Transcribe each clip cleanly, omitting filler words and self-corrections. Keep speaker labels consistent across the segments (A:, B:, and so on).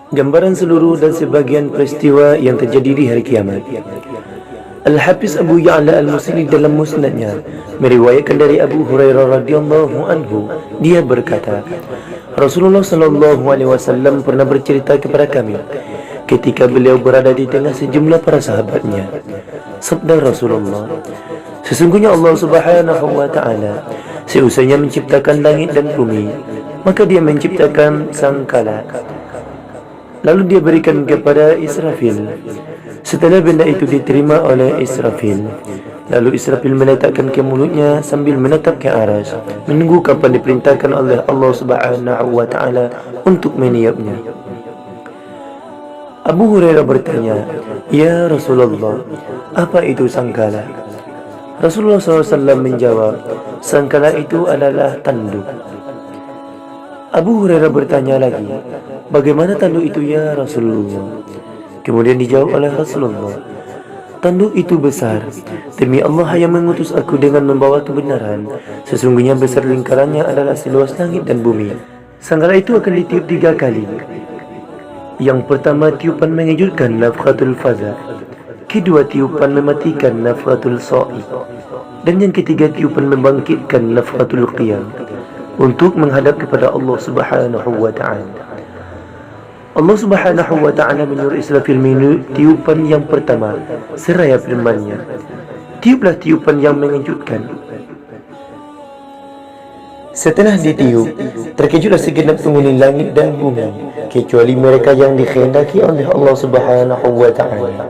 A: Gambaran seluruh dan sebagian peristiwa yang terjadi di hari kiamat. Al-Hafiz Abu Ya'la Al-Musili dalam musnadnya meriwayatkan dari Abu Hurairah radhiyallahu anhu, dia berkata, Rasulullah sallallahu alaihi wasallam pernah bercerita kepada kami ketika beliau berada di tengah sejumlah para sahabatnya. Sabda Rasulullah, sesungguhnya Allah Subhanahu wa taala seusainya menciptakan langit dan bumi, maka dia menciptakan sangkala. Lalu dia berikan kepada Israfil. Setelah benda itu diterima oleh Israfil, lalu Israfil meletakkan ke mulutnya sambil menatap ke aras, menunggu kapan diperintahkan oleh Allah Subhanahu wa taala untuk meniupnya. Abu Hurairah bertanya, "Ya Rasulullah, apa itu sangkala?" Rasulullah SAW menjawab, "Sangkala itu adalah tanduk." Abu Hurairah bertanya lagi, "Bagaimana tanduk itu ya Rasulullah?" Kemudian dijawab oleh Rasulullah, "Tanduk itu besar. Demi Allah yang mengutus aku dengan membawa kebenaran, sesungguhnya besar lingkarannya adalah seluas langit dan bumi. Sangkala itu akan ditiup 3 kali. Yang pertama tiupan mengejutkan, nafkhatul faza. Kedua tiupan mematikan, nafkhatul sa'i. Dan yang ketiga tiupan membangkitkan, nafkhatul qiyam, untuk menghadap kepada Allah Subhanahu wa taala." Allah Subhanahu wa taala menyuruh Israfil tiupan yang pertama seraya firman-Nya, "Tiuplah tiupan yang mengejutkan." Setelah ditiup, terkejutlah segenap penghuni langit dan bumi, kecuali mereka yang dikehendaki oleh Allah Subhanahu wa taala.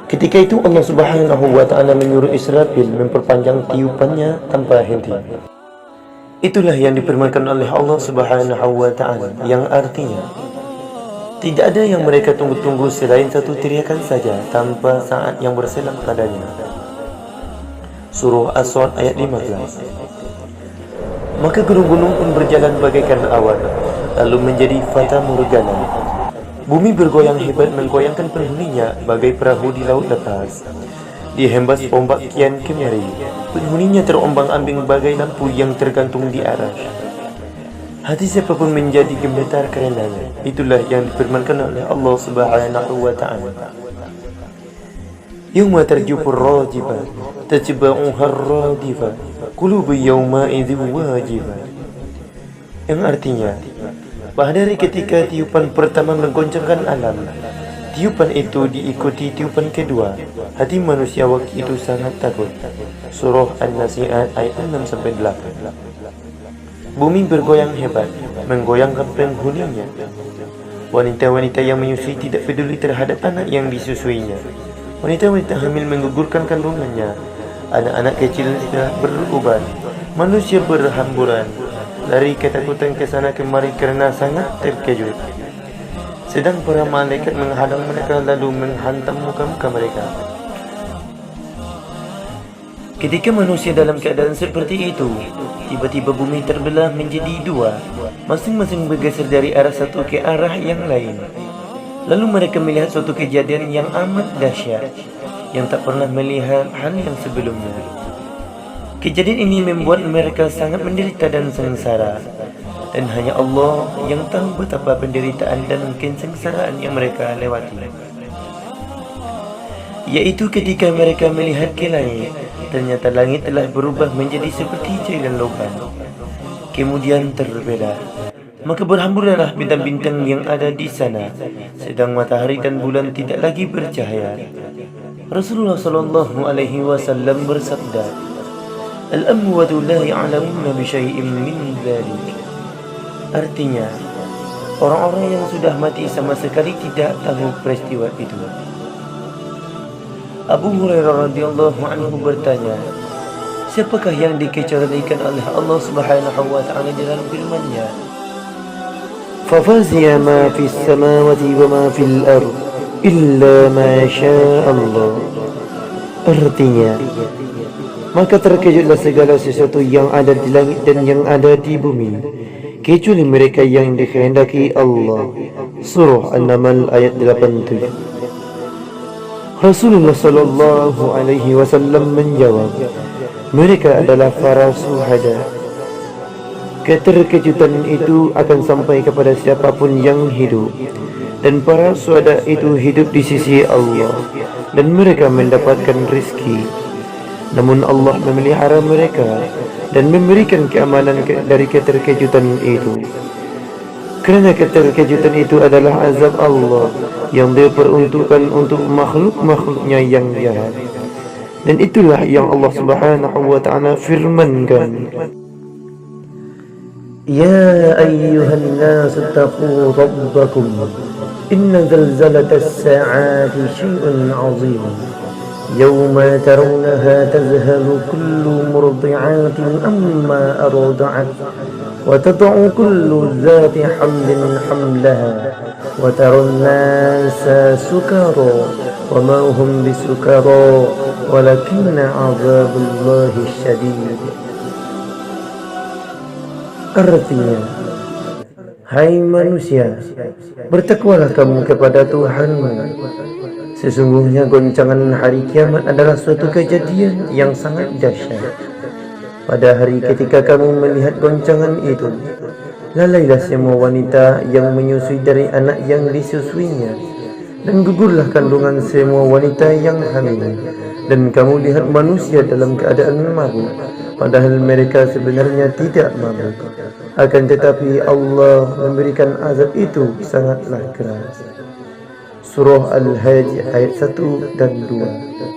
A: Ketika itu Allah Subhanahu wa taala menyuruh Israfil memperpanjang tiupannya tanpa henti. Itulah yang difirmankan oleh Allah Subhanahu wa taala, yang artinya tidak ada yang mereka tunggu-tunggu selain satu teriakan saja tanpa saat yang berselang padanya. Surah As-Sad ayat 15. Maka gunung-gunung pun berjalan bagaikan awan, lalu menjadi fata morgana. Bumi bergoyang hebat menggoyangkan penghuninya bagai perahu di laut lepas. Dihembas ombak kian kemari, penghuninya terombang-ambing bagai lampu yang tergantung di aras. Hati siapapun menjadi gemetar karenanya. Itulah yang difirmankan oleh Allah Subhanahu wa taala, "Yauma tarjufur rajifah, tatba'uha ar-radifah, qulubu yawma idzin wajifah." Yang artinya, pada hari ketika tiupan pertama menggoncangkan alam, tiupan itu diikuti tiupan kedua, hati manusia waktu itu sangat takut. Surah An-Nasi'at ayat 6-8. Bumi bergoyang hebat, menggoyangkan penghuninya. Wanita-wanita yang menyusui tidak peduli terhadap anak yang disusuinya. Wanita-wanita hamil menggugurkan kandungannya. Anak-anak kecil tidak beruban. Manusia berhamburan, lari ketakutan ke sana kemari kerana sangat terkejut. Sedang para malaikat menghadang mereka lalu menghantam muka-muka mereka. Ketika manusia dalam keadaan seperti itu, tiba-tiba bumi terbelah menjadi 2, masing-masing bergeser dari arah satu ke arah yang lain. Lalu mereka melihat suatu kejadian yang amat dahsyat, yang tak pernah melihat hal yang sebelumnya. Kejadian ini membuat mereka sangat menderita dan sengsara, dan hanya Allah yang tahu betapa penderitaan dan kesengsaraan yang mereka lewati. Yaitu ketika mereka melihat ke langit, ternyata langit telah berubah menjadi seperti jalan lubang, kemudian terbelah. Maka berhamburanlah bintang-bintang yang ada di sana, sedang matahari dan bulan tidak lagi bercahaya. Rasulullah sallallahu alaihi wasallam bersabda, "Al-amwatu la ya'lamuna bi syai'in min dzalik." Artinya, orang-orang yang sudah mati sama sekali tidak tahu peristiwa itu. Abu Hurairah radhiyallahu anhu bertanya, siapakah yang dikecualikan oleh Allah Subhanahu wa taala dalam firman-Nya, "Fafazi'a ma fis samawati wa ma fil ard illa ma syaa Allah." Artinya, maka terkejutlah segala sesuatu yang ada di langit dan yang ada di bumi, kecuali mereka yang dikehendaki Allah. Surah An-Naml ayat 87. Rasulullah sallallahu alaihi wasallam menjawab, mereka adalah para syuhada. Keterkejutan itu akan sampai kepada siapapun yang hidup, dan para syuhada itu hidup di sisi Allah, dan mereka mendapatkan rizki. Namun Allah memelihara mereka dan memberikan keamanan dari keterkejutan itu. Kerana keterkejutan itu adalah azab Allah yang diperuntukkan untuk makhluk-makhluknya yang jahat. Dan itulah yang Allah Subhanahu wa ta'ala firmankan. يا أيها الناس اتقوا ربكم إن زلزلة الساعات شيء عظيم يوم ترونها تذهل كل مرضعات أما أرضعت وتضع كل ذات حمل حملها وترى الناس سكارى وما هم بسكارى ولكن عذاب الله الشديد. Artinya, hai manusia, bertakwalah kamu kepada Tuhanmu. Sesungguhnya goncangan hari kiamat adalah suatu kejadian yang sangat dahsyat. Pada hari ketika kamu melihat goncangan itu, lalailah semua wanita yang menyusui dari anak yang disusuinya, dan gugurlah kandungan semua wanita yang hamil. Dan kamu lihat manusia dalam keadaan mabuk, padahal mereka sebenarnya tidak mabuk. Akan tetapi Allah memberikan azab itu sangatlah keras. Surah Al-Hajj ayat 1 dan 2.